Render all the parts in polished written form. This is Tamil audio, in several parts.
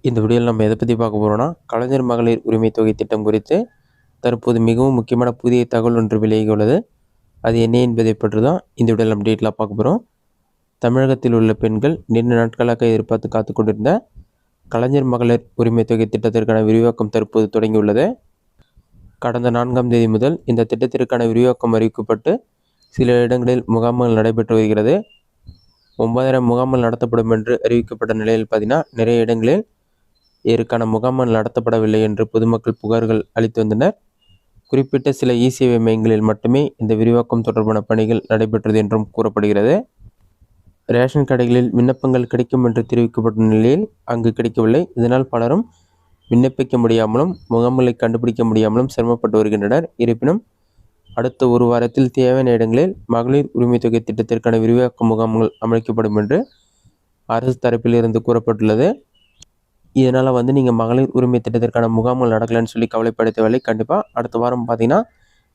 இந்த வீடியோவில் நம்ம எதை பற்றி பார்க்க போகிறோம்னா கலைஞர் மகளிர் உரிமை தொகை திட்டம் குறித்து தற்போது மிகவும் முக்கியமான புதிய தகவல் ஒன்று விலகி உள்ளது. அது என்ன என்பதை பற்றி தான் இந்த வீடியோவில் நம்ம டீட்டெயிலாக பார்க்க போகிறோம். தமிழகத்தில் உள்ள பெண்கள் நீண்ட நாட்களாக எதிர்பார்த்து காத்து கொண்டிருந்த கலைஞர் மகளிர் உரிமை தொகை திட்டத்திற்கான விரிவாக்கம் தற்போது தொடங்கியுள்ளது. கடந்த 4ஆம் தேதி முதல் இந்த திட்டத்திற்கான விரிவாக்கம் அறிவிக்கப்பட்டு சில இடங்களில் முகாம்கள் நடைபெற்று வருகிறது. 9000 முகாம்கள் நடத்தப்படும் என்று அறிவிக்கப்பட்ட நிலையில் பார்த்தீங்கன்னா நிறைய இடங்களில் இதற்கான முகாம்கள் நடத்தப்படவில்லை என்று பொதுமக்கள் புகார்கள் அளித்து வந்தனர். குறிப்பிட்ட சில இ-சேவை மையங்களில் மட்டுமே இந்த விரிவாக்கம் தொடர்பான பணிகள் நடைபெற்றது என்றும் கூறப்படுகிறது. ரேஷன் கடைகளில் விண்ணப்பங்கள் கிடைக்கும் என்று தெரிவிக்கப்பட்ட நிலையில் அங்கு கிடைக்கவில்லை. இதனால் பலரும் விண்ணப்பிக்க முடியாமலும் முகாம்களை கண்டுபிடிக்க முடியாமலும் சிரமப்பட்டு வருகின்றனர். இருப்பினும் அடுத்த ஒரு வாரத்தில் தேவையான இடங்களில் மகளிர் உரிமை தொகை திட்டத்திற்கான விரிவாக்க முகாம்கள் அமைக்கப்படும் என்று அரசு தரப்பில் இருந்து கூறப்பட்டுள்ளது. இதனால் நீங்கள் மகளிர் உரிமை திட்டத்திற்கான முகாம்கள் நடக்கலைன்னு சொல்லி கவலைப்பட தேவையில்லை. கண்டிப்பாக அடுத்த வாரம் பார்த்தீங்கன்னா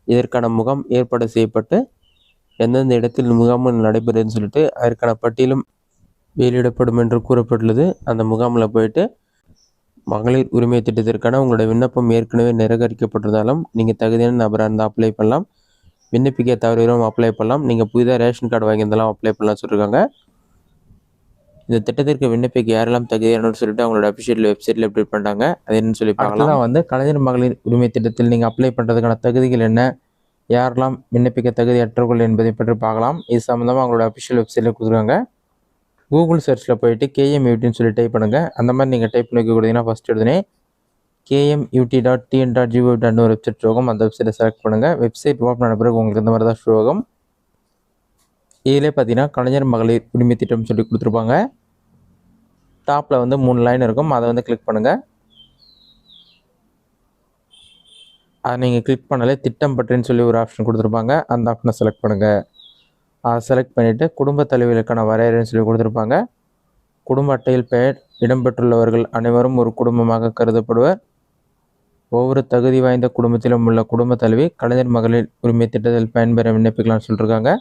இதற்கான முகாம் ஏற்பாடு செய்யப்பட்டு எந்தெந்த இடத்தில் முகாம்கள் நடைபெறுதுன்னு சொல்லிட்டு அதற்கான பட்டியலும் வெளியிடப்படும் என்று கூறப்பட்டுள்ளது. அந்த முகாமில் போயிட்டு மகளிர் உரிமை திட்டத்திற்கான உங்களோட விண்ணப்பம் ஏற்கனவே நிராகரிக்கப்பட்டிருந்தாலும் நீங்கள் தகுதியான நபராக இருந்தால் அப்ளை பண்ணலாம். விண்ணப்பிக்க தவறும் அப்ளை பண்ணலாம். நீங்கள் புதிதாக ரேஷன் கார்டு வாங்கியிருந்தாலும் அப்ளை பண்ணலாம் சொல்லியிருக்காங்க. இந்த திட்டத்திற்கு விண்ணப்பிக்க யாரெல்லாம் தகுதியானு சொல்லிட்டு அவங்களோட அஃபிஷியல் வெப்சைட்டில் அப்டேட் பண்ணிட்டாங்க. அது என்னன்னு சொல்லி பார்க்கலாம். கலைஞர் மகளிர் உரிமை திட்டத்தில் நீங்கள் அப்ளை பண்ணுறதுக்கான தகுதிகள் என்ன, யாரெல்லாம் விண்ணப்பிக்க தகுதியற்றவர்கள் என்பதை பற்றி பார்க்கலாம். இது சம்மந்தமாக அவங்களோட அஃபிஷியல் வெப்சைட்டில் கொடுத்துருக்காங்க. கூகுள் சர்ச்சில் போயிட்டு KMUTன்னு சொல்லி டைப் பண்ணுங்கள். அந்த மாதிரி நீங்கள் டைப் பண்ணி கொடுத்தீங்கன்னா ஃபஸ்ட் எடுத்துனே KMUT.TN.gov.in ஒரு வெப்சைட் ஷோ ஆகும். அந்த வெப்சைட்டை செலக்ட் பண்ணுங்கள். வெப்சைட் ஓப்பன் ஆன பிறகு உங்களுக்கு இந்த மாதிரி தான் ஷோ ஆகும். இதிலே பார்த்தீங்கன்னா கலைஞர் மகளிர் உரிமை திட்டம் சொல்லி கொடுத்துருப்பாங்க. டாப்பில் 3 லைன் இருக்கும். அதை கிளிக் பண்ணுங்கள். அதை நீங்கள் கிளிக் பண்ணாலே திட்டம் பற்றின்னு சொல்லி ஒரு ஆப்ஷன் கொடுத்துருப்பாங்க. அந்த ஆப்ஷனை செலக்ட் பண்ணுங்கள். அதை செலக்ட் பண்ணிவிட்டு குடும்ப தலைவிகளுக்கான வரையறைன்னு சொல்லி கொடுத்துருப்பாங்க. குடும்ப அட்டையில் பெயர் இடம்பெற்றுள்ளவர்கள் அனைவரும் ஒரு குடும்பமாக கருதப்படுவர். ஒவ்வொரு தகுதி வாய்ந்த குடும்பத்திலும் உள்ள குடும்ப தலைவி கலைஞர் மகளிர் உரிமை திட்டத்தில் பயன்பெற விண்ணப்பிக்கலாம்னு சொல்லியிருக்காங்க.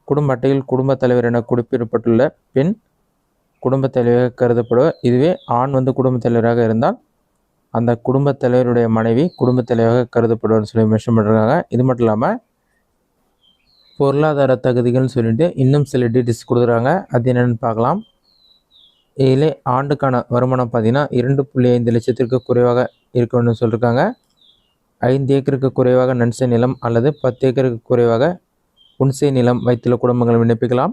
குடும்ப அட்டையில் குடும்ப தலைவர் என குறிப்பிடப்பட்டுள்ள பெண் குடும்ப தலைவராக கருதப்படுவர். இதுவே ஆண் குடும்ப தலைவராக இருந்தால் அந்த குடும்ப தலைவருடைய மனைவி குடும்ப தலைவராக கருதப்படுவார்னு சொல்லி மென்ஷன் பண்ணுறாங்க. இது மட்டும் இல்லாமல் பொருளாதார தகுதிகள்னு சொல்லிட்டு இன்னும் சில டீட்டெயில்ஸ் கொடுக்குறாங்க. அது என்னென்னு பார்க்கலாம். இதிலே ஆண்டுக்கான வருமானம் பார்த்தீங்கன்னா 2.5 லட்சத்திற்கு குறைவாக இருக்கணும்னு சொல்லியிருக்காங்க. 5 ஏக்கருக்கு குறைவாக நன்சை நிலம் அல்லது 10 ஏக்கருக்கு குறைவாக புன்சை நிலம் வைத்துள்ள குடும்பங்கள் விண்ணப்பிக்கலாம்.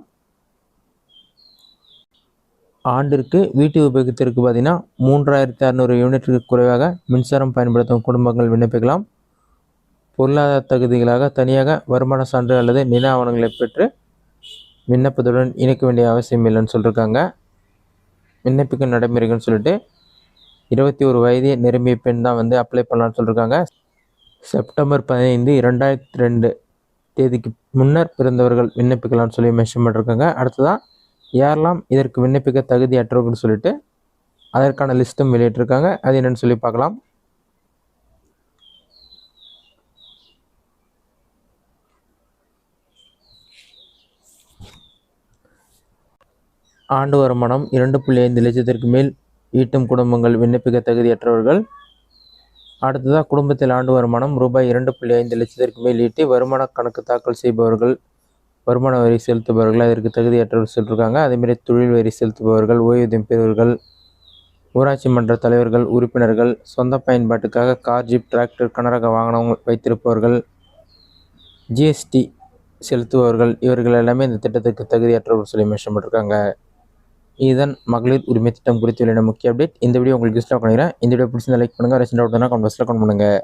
ஆண்டிற்கு வீட்டு உபயோகத்திற்கு பார்த்தீங்கன்னா 3600 யூனிட்டுக்கு குறைவாக மின்சாரம் பயன்படுத்தும் குடும்பங்கள் விண்ணப்பிக்கலாம். பொருளாதார தகுதிகளாக தனியாக வருமான சான்று அல்லது நில ஆவணங்களை பெற்று விண்ணப்பத்துடன் இணைக்க வேண்டிய அவசியம் இல்லைன்னு சொல்லியிருக்காங்க. விண்ணப்பிக்கும் நடைமுறைகள்னு சொல்லிட்டு 21 வயது நிரம்பிய பெண் தான் அப்ளை பண்ணலான்னு சொல்லியிருக்காங்க. செப்டம்பர் 15, 2002 தேதிக்கு முன்னர் பிறந்தவர்கள் விண்ணப்பிக்கலாம்னு சொல்லி மென்ஷன் பண்ணியிருக்காங்க. அடுத்ததான் யாரெல்லாம் இதற்கு விண்ணப்பிக்க தகுதியற்றவர்கள்னு சொல்லிட்டு அதற்கான லிஸ்ட்டும் வெளியிட்டிருக்காங்க. அது என்னென்னு சொல்லி பார்க்கலாம். ஆண்டு வருமானம் 2.5 லட்சத்திற்கு மேல் ஈட்டும் குடும்பங்கள் விண்ணப்பிக்க தகுதியற்றவர்கள். அடுத்ததாக குடும்பத்தில் ஆண்டு வருமானம் ரூபாய் 2.5 லட்சத்திற்கு மேல் ஈட்டி வருமான கணக்கு தாக்கல் செய்பவர்கள், வருமான வரி செலுத்துபவர்கள் அதற்கு தகுதியற்றவர்கள் சொல்லியிருக்காங்க. அதேமாதிரி தொழில் வரி செலுத்துபவர்கள், ஓய்வூதியம் பெறுவர்கள், ஊராட்சி மன்ற தலைவர்கள், உறுப்பினர்கள், சொந்த பயன்பாட்டுக்காக கார், ஜீப், டிராக்டர், கனரக வாகனம் வைத்திருப்பவர்கள், GST செலுத்துபவர்கள் இவர்கள் எல்லாமே இந்த திட்டத்துக்கு தகுதியற்றவர்கள் சொல்லி மென்ஷன் பண்ணியிருக்காங்க. இதுதான் மகளிர் உரிமை திட்டம் குறித்து முக்கிய அப்டேட். இந்த வீடியோ உங்களுக்கு யூஸ்ஃபுல்லாக பண்ணிக்கிறேன். இந்த வீடியோ பிடிச்சிருந்தா லைக் பண்ணுங்கள். ரெஸ்ட் அவுட் கமெண்ட் பாக்ஸில் கமெண்ட் பண்ணுங்கள்.